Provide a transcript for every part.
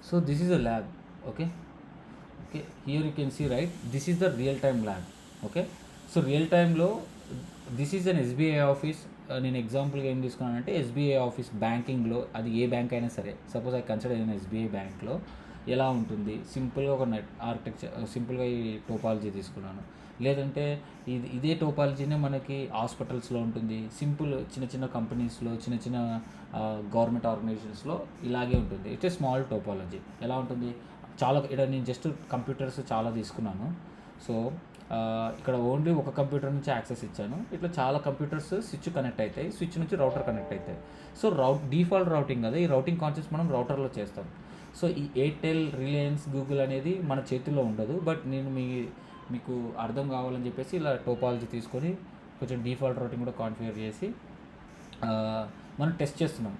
So this is a lab. Okay. Okay, here you can see, right, this is the real time lab. Okay, so real time లో this is an SBI office. నేను ఎగ్జాంపుల్గా ఏం తీసుకున్నానంటే SBI office బ్యాంకింగ్లో, అది ఏ bank అయినా సరే, suppose I consider అయిన SBI బ్యాంక్లో ఎలా ఉంటుంది సింపుల్గా ఒక నెట్ ఆర్కిటెక్చర్, సింపుల్గా ఈ టోపాలజీ తీసుకున్నాను. లేదంటే ఇదే టోపాలజీనే మనకి హాస్పిటల్స్లో ఉంటుంది, సింపుల్ చిన్న చిన్న కంపెనీస్లో, చిన్న చిన్న గవర్నమెంట్ ఆర్గనైజేషన్స్లో ఇలాగే ఉంటుంది. It's a small topology. ఎలా ఉంటుంది, చాలా ఇక్కడ నేను జస్ట్ కంప్యూటర్స్ చాలా తీసుకున్నాను. సో ఇక్కడ ఓన్లీ ఒక కంప్యూటర్ నుంచి యాక్సెస్ ఇచ్చాను. ఇట్లా చాలా కంప్యూటర్స్ స్విచ్ కనెక్ట్ అవుతాయి, స్విచ్ నుంచి రౌటర్ కనెక్ట్ అవుతాయి. సో డిఫాల్ట్ రౌటింగ్ కదా, ఈ రౌటింగ్ కాన్సెప్ట్స్ మనం రౌటర్లో చేస్తాం. సో ఈ ఎయిర్టెల్, రిలయన్స్, గూగుల్ అనేది మన చేతుల్లో ఉండదు. బట్ నేను మీకు అర్థం కావాలని చెప్పేసి ఇలా టోపాలజీ తీసుకొని కొంచెం డిఫాల్ట్ రౌటింగ్ కూడా కాన్ఫిగర్ చేసి మనం టెస్ట్ చేస్తున్నాం.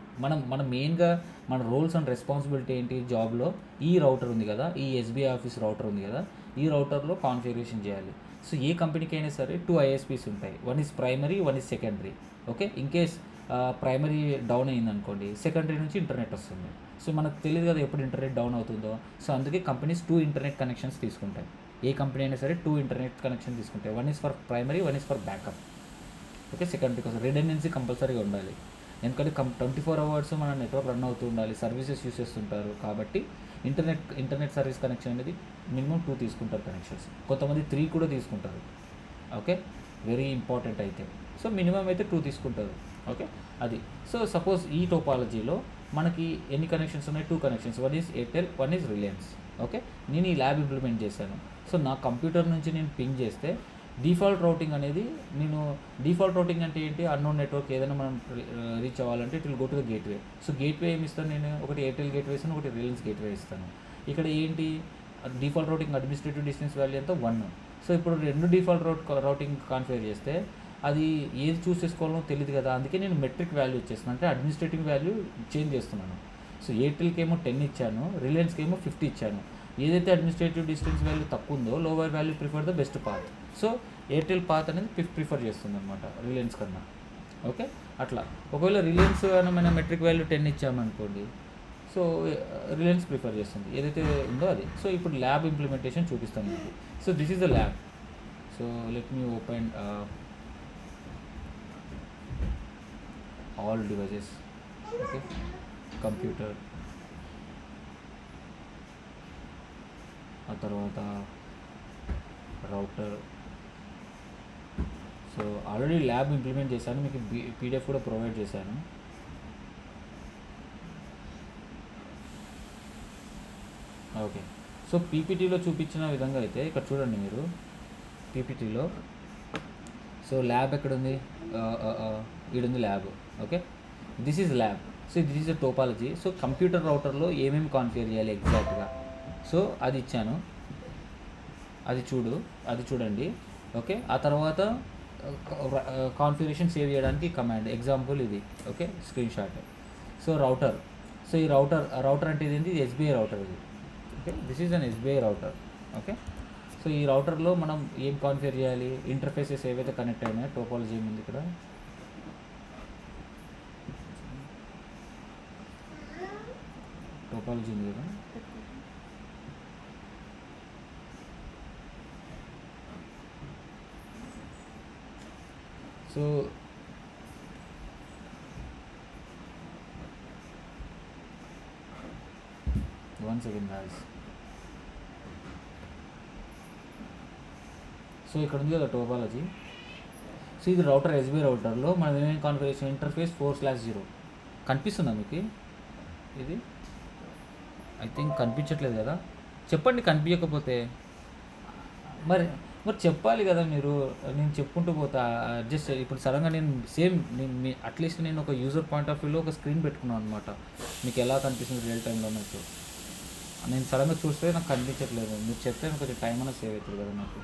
మనం మెయిన్గా మన రోల్స్ అండ్ రెస్పాన్సిబిలిటీ ఏంటి జాబ్లో, ఈ రౌటర్ ఉంది కదా, ఈ ఎస్బీఐ ఆఫీస్ రౌటర్ ఉంది కదా, ఈ రౌటర్లో కాన్ఫిగరేషన్ చేయాలి. సో ఏ కంపెనీకి అయినా సరే 2 ఐఎస్పీస్ ఉంటాయి. One is primary, one is secondary. Okay, in case primary down అయింది అనుకోండి, సెకండరీ నుంచి ఇంటర్నెట్ వస్తుంది. సో మనకు తెలియదు కదా ఎప్పుడు ఇంటర్నెట్ డౌన్ అవుతుందో. సో అందుకే కంపెనీస్ 2 ఇంటర్నెట్ కనెక్షన్స్ తీసుకుంటాయి. ఏ కంపెనీ అయినా సరే 2 ఇంటర్నెట్ కనెక్షన్ తీసుకుంటాయి. One is for primary, one is for backup. Okay, secondary కోసం రిడెండెన్సీ కంపల్సరీగా ఉండాలి. ఎందుకంటే 24 అవర్స్ మన నెట్వర్క్ రన్ అవుతూ ఉండాలి, సర్వీసెస్ యూస్ చేస్తుంటారు. కాబట్టి ఇంటర్నెట్ సర్వీస్ కనెక్షన్ అనేది మినిమం 2 తీసుకుంటారు కనెక్షన్స్. కొంతమంది 3 కూడా తీసుకుంటారు. ఓకే, వెరీ ఇంపార్టెంట్ అయితే. సో మినిమం అయితే 2 తీసుకుంటారు. ఓకే, అది. సో సపోజ్ ఈ టోపాలజీలో మనకి ఎన్ని కనెక్షన్స్ ఉన్నాయి? 2 connections. One is Airtel, one is Reliance. Okay, నేను ఈ ల్యాబ్ ఇంప్లిమెంట్ చేశాను. సో నా కంప్యూటర్ నుంచి నేను పింగ్ చేస్తే డిఫాల్ట్ రౌటింగ్ అనేది, డిఫాల్ట్ రౌటింగ్ అంటే ఏంటి, అన్నోన్ నెట్వర్క్ ఏదైనా మనం రీచ్ అవ్వాలంటే it will go to the gateway. So gateway ఏమి ఇస్తాను నేను? ఒకటి ఎయిర్టెల్ గేట్వే ఇస్తాను, ఒకటి రిలయన్స్ గేట్వే ఇస్తాను. ఇక్కడ ఏంటి, default routing administrative distance value అంతా 1. సో ఇప్పుడు 2 డిఫాల్ట్ రౌటింగ్ కాన్ఫిగర్ చేస్తే అది ఏది చూస్ చేసుకోవాలో తెలియదు కదా. అందుకే నేను మెట్రిక్ వాల్యూ ఇచ్చేస్తున్నాను, అంటే అడ్మినిస్ట్రేటివ్ వాల్యూ చేంజ్ చేస్తున్నాను. సో ఎయిర్టెల్కి ఏమో 10 ఇచ్చాను, రిలయన్స్కి ఏమో 50 ఇచ్చాను. ఏదైతే అడ్మినిస్ట్రేటివ్ డిస్టెన్స్ వాల్యూ తక్కువ ఉందో, lower value prefer the best path. So Airtel path అనేది ప్రిఫర్ చేస్తుంది అనమాట రిలయన్స్ కన్నా. ఓకే, అట్లా. ఒకవేళ రిలయన్స్ మన మెట్రిక్ వాల్యూ 10 ఇచ్చామనుకోండి, సో రిలయన్స్ ప్రిఫర్ చేస్తుంది ఏదైతే ఉందో అది. సో ఇప్పుడు ల్యాబ్ ఇంప్లిమెంటేషన్ చూపిస్తాను మీకు. So this is the lab. So let me open all devices. Okay, computer, ఆ తర్వాత router. So already lab implement చేశాను, మీకు పీడిఎఫ్ కూడా ప్రొవైడ్ చేశాను. ఓకే, సో పీపీటీలో చూపించిన విధంగా అయితే ఇక్కడ చూడండి మీరు పీపీటీలో. సో ల్యాబ్ ఎక్కడుంది? ఈడుంది lab. Okay, this is lab. So this is a topology. So computer రౌటర్లో ఏమేమి కాన్ఫిగర్ చేయాలి ఎగ్జాక్ట్గా, సో అది ఇచ్చాను. అది చూడండి. ఓకే, ఆ తర్వాత కాన్ఫిగరేషన్ సేవ్ చేయడానికి కమాండ్, ఎగ్జాంపుల్ ఇది. Okay, screen shot. So router. So ఈ రౌటర్ అంటే ఇది ఎస్బీఐ రౌటర్ ఇది. Okay, this is an SBI router. Okay, so ఈ రౌటర్లో మనం ఏం కాన్ఫిగర్ చేయాలి, ఇంటర్ఫేసెస్ ఏవైతే కనెక్ట్ అయినాయో, టోపాలజీ ఏముంది ఇక్కడ, టోపాలజీ ఉంది కదా. So one second guys. So ఇక్కడ ఉంది కదా టోపాలజీ. సో ఇది రౌటర్, ఎస్బీఐ రౌటర్లో మనం ఏమేమి కాన్ఫిగరేషన్, ఇంటర్ఫేస్ 4/0 కనిపిస్తుందా మీకు? ఇది ఐ థింక్ కనిపించట్లేదు కదా. చెప్పండి కనిపించకపోతే. మరి చెప్పాలి కదా మీరు, నేను చెప్పుకుంటూ పోతా. జస్ట్ ఇప్పుడు సడన్గా నేను అట్లీస్ట్ నేను ఒక యూజర్ పాయింట్ ఆఫ్ వ్యూలో ఒక స్క్రీన్ పెట్టుకున్నాను అనమాట, మీకు ఎలా కనిపిస్తుంది రియల్ టైంలో నాకు. నేను సడన్గా చూస్తే నాకు కనిపించట్లేదు, మీరు చెప్తే నాకు కొంచెం టైం అనేది సేవ్ అవుతుంది కదా నాకు.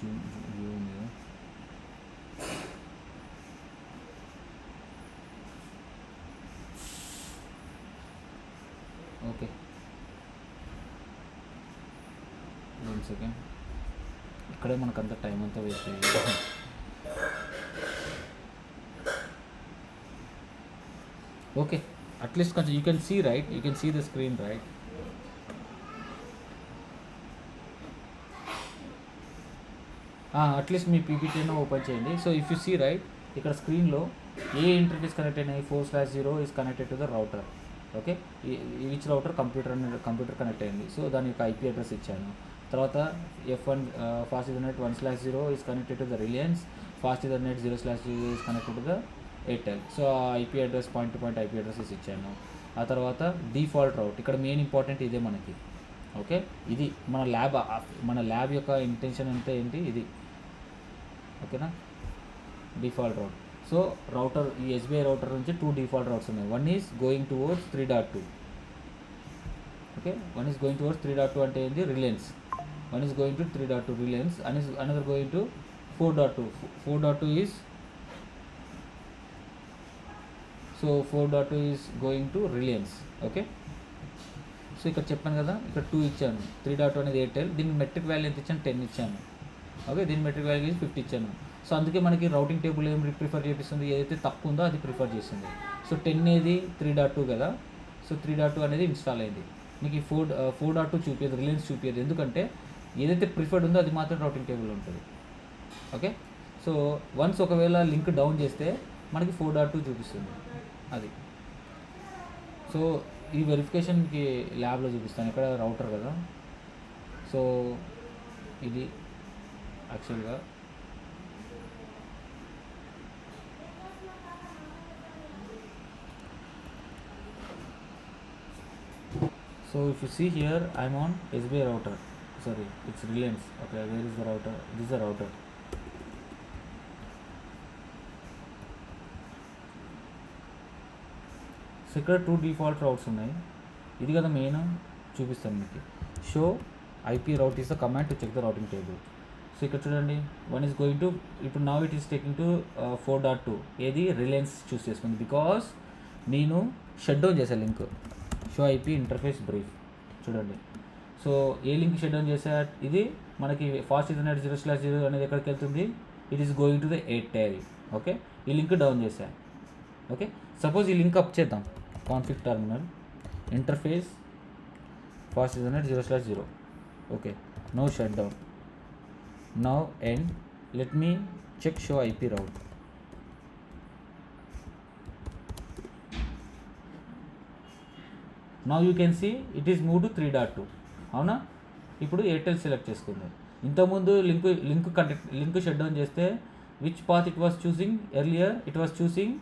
Zoom here. Okay, 1 second. ఇక్కడే మనకు అంత టైం అంతా వేస్ట్ అయ్యింది. ఓకే, అట్లీస్ట్ కొంచెం you can see right, you can see the screen right. At least మీ పీపీటీ అయినా ఓపెన్ చేయండి. So if you see right, ఇక్కడ స్క్రీన్లో ఏ ఇంటర్ఫేస్ కనెక్ట్ అయినాయి, 4/0 is connected to the router. Okay, which router computer connect అయింది. సో దాని యొక్క ఐపీ అడ్రస్ ఇచ్చాను. తర్వాత F1 fast ethernet 1/0 is connected to the Reliance, fast ethernet 0/0 is connected to the Airtel. So ఆ IP address point to point IP addresses ఇచ్చాను. ఆ తర్వాత డిఫాల్ట్ రౌట్, ఇక్కడ మెయిన్ ఇంపార్టెంట్ ఇదే మనకి. ఓకే, ఇది మన ల్యాబ్ యొక్క ఇంటెన్షన్ అంటే ఏంటి, ఇది. ఓకేనా, డిఫాల్ట్ రౌట్. సో రౌటర్, ఈ ఎస్బీఐ రౌటర్ నుంచి 2 డిఫాల్ట్ రౌట్స్ ఉన్నాయి. One is going towards 3.2. Okay, one is going towards 3.2 అంటే ఏంటి, Reliance. One is going to 3.2 Reliance, and is another going to 4.2. 4.2 is, so 4.2 is going to Reliance. Okay, so ఇక్కడ చెప్పాను కదా, ఇక్కడ 2 ఇచ్చాను. 3.2 అనేది ఎయిర్టెల్, దీనికి మెట్రిక్ వాల్యూ ఎంత ఇచ్చాను, 10 ఇచ్చాను. ఓకే, దీని మెట్రిక్ వాల్యూ 50 ఇచ్చాను. సో అందుకే మనకి రౌటింగ్ టేబుల్ ఏం ప్రిఫర్ చేపిస్తుంది, ఏదైతే తక్కువ ఉందో అది ప్రిఫర్ చేస్తుంది. సో 10 ఏది 3.2 కదా, సో 3.2 అనేది ఇన్స్టాల్ అయింది. మీకు ఈ 4.2 చూపించదు, రిలయన్స్ చూపించదు. ఎందుకంటే ఏదైతే ప్రిఫర్డ్ ఉందో అది మాత్రం రౌటింగ్ టేబుల్ ఉంటుంది. ఓకే, సో వన్స్ ఒకవేళ లింక్ డౌన్ చేస్తే మనకి 4.2 చూపిస్తుంది అది. సో ఈ వెరిఫికేషన్కి ల్యాబ్లో చూపిస్తాను, ఇక్కడ రౌటర్ కదా. సో ఇది యాక్చువల్గా so if you see here, I'm on SBI router, sorry, it's Reliance. Okay, where is the router? This is the router. So ఇక్కడ 2 డిఫాల్ట్ రౌట్స్ ఉన్నాయి. ఇది కదా మెయిన్, చూపిస్తాను మీకు. Show IP route is the command to check the routing table. So ఇక్కడ చూడండి, one is going to, ఇప్పుడు now it is taking to 4.2. ఏది, రిలయన్స్ చూస్ చేసుకుంది, బికాస్ నేను షట్ డౌన్ చేశాను link. Show IP interface brief చూడండి. సో ఏ link shut down చేసా, ఇది మనకి ఫాస్ట్ ఈథర్నెట్ 0/0 అనేది ఎక్కడికి వెళ్తుంది, it is going to the Airtel. Okay, ఈ లింక్ డౌన్ చేశా. ఓకే, సపోజ్ ఈ లింక్ అప్ చేద్దాం, config terminal interface fast ethernet 0/0. Okay, no shut down, now end, let me check show IP route. Now you can see it is move to 3.2. అవునా, ఇప్పుడు Airtel select చేసుకుంది. ఇంతకుముందు link shut down చేస్తే which path it was choosing earlier, it was choosing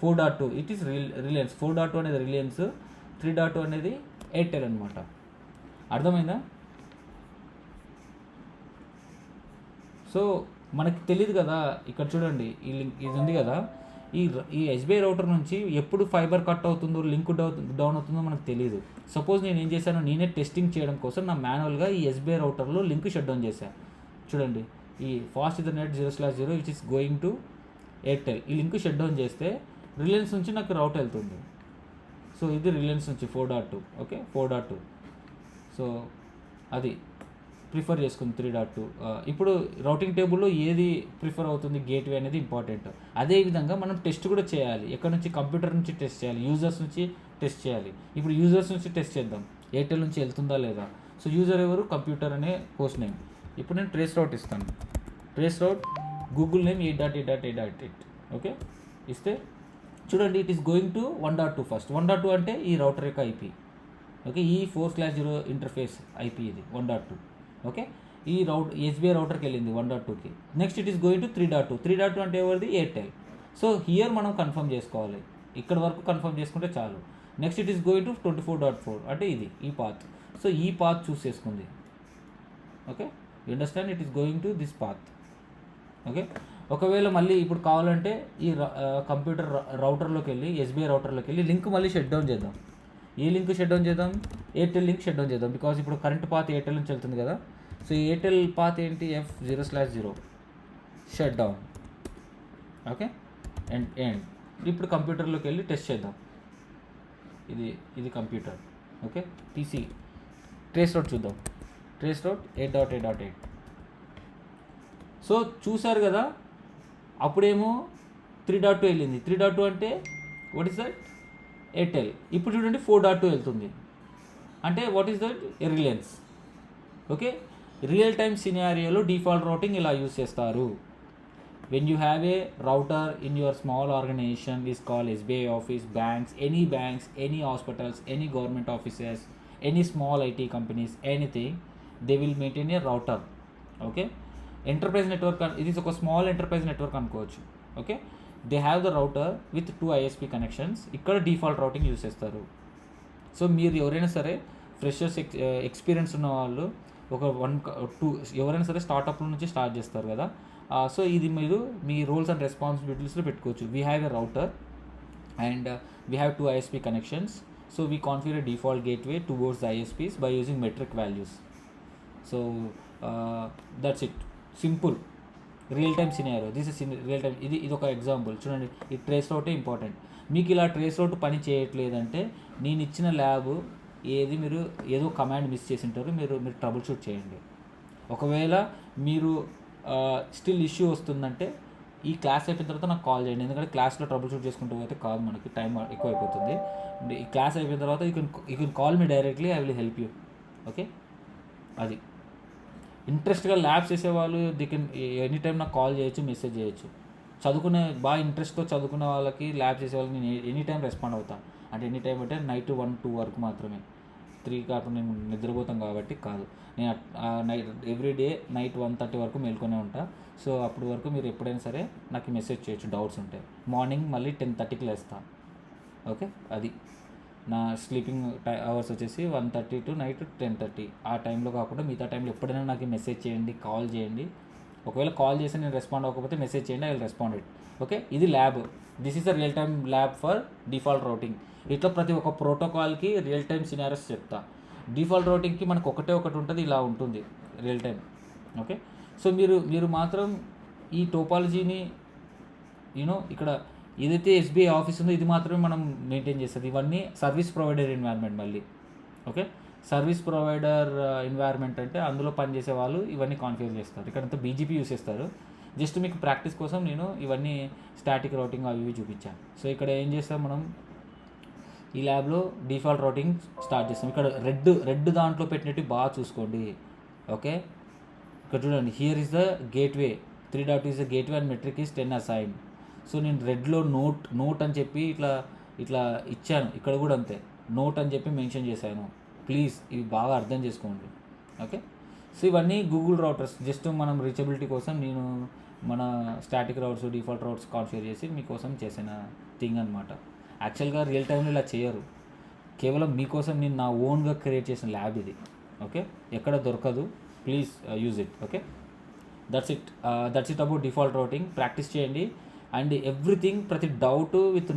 4.2. It is Reliance. 4.2 అనేది Reliance, 3.2 అనేది Airtel అనమాట. అర్థమైందా? So మనకి తెలియదు కదా, ఇక్కడ చూడండి ఈ లింక్ ఇది ఉంది కదా, ఈ ఎస్బీఐ రౌటర్ నుంచి ఎప్పుడు ఫైబర్ కట్ అవుతుందో, లింక్ డౌన్ అవుతుందో మనకు తెలియదు. సపోజ్ నేను ఏం చేశాను, నేనే టెస్టింగ్ చేయడం కోసం నా మాన్యువల్గా ఈ ఎస్బీఐ రౌటర్లో లింక్ షట్ డౌన్ చేశాను. చూడండి, ఈ fast ethernet 0/0 which is going to Airtel, ఈ లింక్ షట్ డౌన్ చేస్తే రిలయన్స్ నుంచి నాకు రౌట్ వెళ్తుంది. సో ఇది రిలయన్స్ నుంచి 4.2. ఓకే, 4.2. సో అది ప్రిఫర్ చేసుకుంది 3.2. ఇప్పుడు రౌటింగ్ టేబుల్లో ఏది ప్రిఫర్ అవుతుంది, గేట్వే అనేది ఇంపార్టెంట్. అదేవిధంగా మనం టెస్ట్ కూడా చేయాలి. ఎక్కడ నుంచి, కంప్యూటర్ నుంచి టెస్ట్ చేయాలి, యూజర్స్ నుంచి టెస్ట్ చేయాలి. ఇప్పుడు యూజర్స్ నుంచి టెస్ట్ చేద్దాం, ఎయిర్టెల్ నుంచి వెళ్తుందా లేదా. సో యూజర్ ఎవరు, కంప్యూటర్ అనే హోస్ట్ నేమ్. ఇప్పుడు నేను ట్రేస్ రౌట్ ఇస్తాను. ట్రేస్ రౌట్ గూగుల్ నేమ్ 8.8.8.8. ఓకే, ఇస్తే చూడండి it is going to 1.2 first. 1.2 అంటే ఈ రౌటర్ యొక్క ఐపీ. ఓకే, ఈ 4/0 ఇంటర్ఫేస్ ఐపీ ఇది 1.2. ఓకే, ఈ ఎస్బీఐ రౌటర్కి వెళ్ళింది 1.2కి. Next it is going to 3.2. 3.2 అంటే ఎవరిది, ఎయిర్టెల్. సో హియర్ మనం కన్ఫర్మ్ చేసుకోవాలి, ఇక్కడ వరకు కన్ఫర్మ్ చేసుకుంటే చాలు. Next it is going to 24.4 అంటే ఇది, ఈ పాత్. సో ఈ పాత్ చూస్ చేసుకుంది. Okay, you understand, it is going to this path. Okay, ఒకవేళ మళ్ళీ ఇప్పుడు కావాలంటే ఈ కంప్యూటర్ రౌటర్లోకి వెళ్ళి, ఎస్బీఐ రౌటర్లోకి వెళ్ళి లింక్ మళ్ళీ షట్ డౌన్ చేద్దాం. ఏ లింక్ షట్ డౌన్ చేద్దాం, ఎయిర్టెల్ లింక్ షట్ డౌన్ చేద్దాం. బికాజ్ ఇప్పుడు కరెంట్ పాత్ ఎయిర్టెల్ నుంచి వెళ్తుంది కదా. సో ఎయిర్టెల్ పాత్ ఏంటి, F0/0 shut down. Okay, end. ఇప్పుడు కంప్యూటర్లోకి వెళ్ళి టెస్ట్ చేద్దాం. ఇది కంప్యూటర్. ఓకే, PC ట్రేస్ రౌట్ చూద్దాం. ట్రేస్ రౌట్ 8.8.8. సో చూసారు కదా, అప్పుడేమో 3.2 వెళ్ళింది. 3.2 అంటే వాట్ ఈస్ దట్, ఎయిర్టెల్. ఇప్పుడు చూడండి 4.2 వెళ్తుంది. అంటే what is that, Reliance. Okay, real time సినారియోలో డిఫాల్ట్ రౌటింగ్ ఇలా యూస్ చేస్తారు. When you have a router in your small organization is called SBI office, banks, any hospitals, any government offices, any small IT companies, anything, they will maintain a router. Okay, enterprise network, it is a small enterprise network అనుకోవచ్చు. Okay, they have the router with 2 ISP connections. ఇక్కడ default routing use చేస్తారు. So మీరు ఎవరైనా సరే freshers experience ఉన్న వాళ్ళు ఒక 1-2 ఎవరైనా సరే స్టార్టప్ నుంచి స్టార్ట్ చేస్తారు కదా. సో ఇది మీరు మీ రోల్స్ అండ్ రెస్పాన్సిబిలిటీస్లో పెట్టుకోవచ్చు. We have a router and we have 2 ISP connections. So we configure a default gateway towards the ISPs by using metric values. So that's it. Simple. Real time scenario. This is real time. ఇది ఒక example చూడండి. ఈ trace రౌటే important. మీకు ఇలా trace రౌట్ పని చేయట్లేదంటే నేను ఇచ్చిన lab మీరు ఏదో కమాండ్ మిస్ చేసి ఉంటారు, మీరు ట్రబుల్ షూట్ చేయండి. ఒకవేళ మీరు స్టిల్ ఇష్యూ వస్తుందంటే ఈ క్లాస్ అయిపోయిన తర్వాత నాకు కాల్ చేయండి. ఎందుకంటే క్లాస్లో ట్రబుల్ షూట్ చేసుకుంటూ పోతే కాదు, మనకి టైం ఎక్కువ అయిపోతుంది. ఈ క్లాస్ అయిపోయిన తర్వాత you can call me directly, I will help you. Okay, అది ఇంట్రెస్ట్గా ల్యాబ్స్ చేసేవాళ్ళు ది కెన్ ఎనీ టైం నాకు కాల్ చేయొచ్చు, మెసేజ్ చేయొచ్చు. బాగా ఇంట్రెస్ట్తో చదువుకునే వాళ్ళకి, ల్యాబ్ చేసే వాళ్ళకి నేను ఎనీ టైం రెస్పాండ్ అవుతాను. అంటే ఎనీ టైం అంటే నైట్ 1-2 వరకు మాత్రమే. 3 కాకుండా నేను నిద్రపోతాం కాబట్టి కాదు. నేను ఎవ్రీడే నైట్ 1:30 వరకు మేల్కొనే ఉంటా. సో అప్పటి వరకు మీరు ఎప్పుడైనా సరే నాకు మెసేజ్ చేయొచ్చు డౌట్స్ ఉంటే. మార్నింగ్ మళ్ళీ 10:30కి లేస్తాను. ఓకే, అది నా స్లీపింగ్ అవర్స్ వచ్చేసి 1:30 to నైట్ 10:30. ఆ టైంలో కాకుండా మిగతా టైంలో ఎప్పుడైనా నాకు మెసేజ్ చేయండి, కాల్ చేయండి. ఒకవేళ కాల్ చేసి నేను రెస్పాండ్ అవ్వకపోతే మెసేజ్ చేయండి, I will respond it. Okay, ఇది lab. This is a real time lab for default routing. ఇట్లా ప్రతి ఒక్క ప్రోటోకాల్కి రియల్ టైమ్ సినారియోస్ చెప్తా. డిఫాల్ట్ రౌటింగ్కి మనకు ఒకటి ఉంటుంది, ఇలా ఉంటుంది రియల్ టైం. ఓకే, సో మీరు మాత్రం ఈ టోపాలజీని ఇక్కడ ఏదైతే SBI ఆఫీస్ ఉందో ఇది మాత్రమే మనం మెయింటైన్ చేస్తుంది. ఇవన్నీ సర్వీస్ ప్రొవైడర్ ఎన్వైర్న్మెంట్ మళ్ళీ. ఓకే, సర్వీస్ ప్రొవైడర్ ఎన్వైర్న్మెంట్ అంటే అందులో పనిచేసే వాళ్ళు ఇవన్నీ కాన్ఫిగర్ చేస్తారు. ఇక్కడంతా BGP యూస్ చేస్తారు. జస్ట్ మీకు ప్రాక్టీస్ కోసం నేను ఇవన్నీ స్టాటిక్ రౌటింగ్ అవి ఇవి చూపించాను. సో ఇక్కడ ఏం చేస్తాం మనం, ఈ ల్యాబ్లో డిఫాల్ట్ రౌటింగ్ స్టార్ట్ చేస్తాం. ఇక్కడ రెడ్ దాంట్లో పెట్టినట్టు బాగా చూసుకోండి. ఓకే, ఇక్కడ చూడండి, here is the gateway, 3.2 is the gateway and metric is 10 assign. So నేను రెడ్లో నోట్ అని చెప్పి ఇట్లా ఇచ్చాను. ఇక్కడ కూడా అంతే, నోట్ అని చెప్పి మెన్షన్ చేశాను. ప్లీజ్ ఇవి బాగా అర్థం చేసుకోండి. ఓకే, సో ఇవన్నీ గూగుల్ రౌటర్స్. జస్ట్ మనం రీచబిలిటీ కోసం నేను మన static routes, default routes configure చేసి మీకోసం చేసిన థింగ్ అనమాట. యాక్చువల్గా రియల్ టైంలో ఇలా చేయరు, కేవలం మీకోసం నేను నా ఓన్గా క్రియేట్ చేసిన ల్యాబ్ ఇది. ఓకే, ఎక్కడ దొరకదు, please use it. Okay, that's it about default routing. Practice చేయండి. అండ్ ఎవ్రీథింగ్, ప్రతి డౌట్ విత్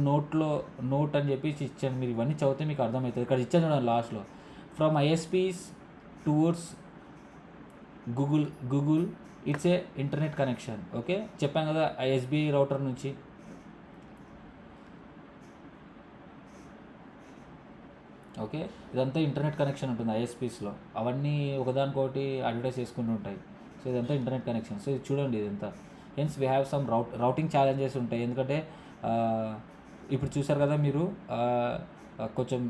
నోట్ అని చెప్పి ఇచ్చాను. మీరు ఇవన్నీ చదివితే మీకు అర్థమవుతుంది. ఇక్కడ ఇచ్చాను చూడండి లాస్ట్లో, from ISPs towards Google it's a internet connection. Okay, చెప్పాను కదా SBI రౌటర్ నుంచి. ఓకే, ఇదంతా ఇంటర్నెట్ కనెక్షన్ ఉంటుంది ISPsలో. అవన్నీ ఒకదానికొకటి అడ్వర్టైజ్ చేసుకుంటూ ఉంటాయి. సో ఇదంతా ఇంటర్నెట్ కనెక్షన్. సో ఇది చూడండి, ఇదంతా. Hence we have some routing challenges ఉంటాయి. ఎందుకంటే ఇప్పుడు చూసారు కదా మీరు, కొంచెం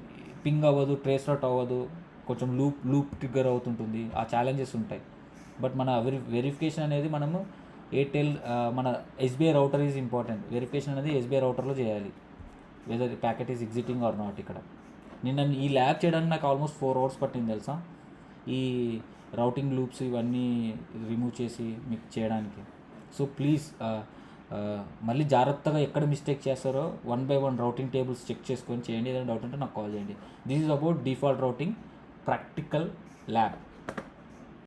పింగ్ అవ్వదు, ట్రేస్ రౌట్ అవ్వదు, కొంచెం లూప్ ట్రిగ్గర్ అవుతుంటుంది. ఆ ఛాలెంజెస్ ఉంటాయి. బట్ మన వెరిఫికేషన్ అనేది మనము ఎయిర్టెల్, మన SBI router is important. Verification అనేది SBI రౌటర్లో చేయాలి, whether packet is exiting or not. ఇక్కడ నిన్న ఈ ల్యాబ్ చేయడానికి నాకు ఆల్మోస్ట్ 4 hours పట్టింది తెలుసా, ఈ రౌటింగ్ లూప్స్ ఇవన్నీ రిమూవ్ చేసి మీకు చేయడానికి. సో ప్లీజ్ మళ్ళీ జాగ్రత్తగా ఎక్కడ మిస్టేక్ చేస్తారో 1 by 1 రౌటింగ్ టేబుల్స్ చెక్ చేసుకొని చేయండి. ఏదైనా డౌట్ ఉంటే నాకు కాల్ చేయండి. This is about default routing practical lab.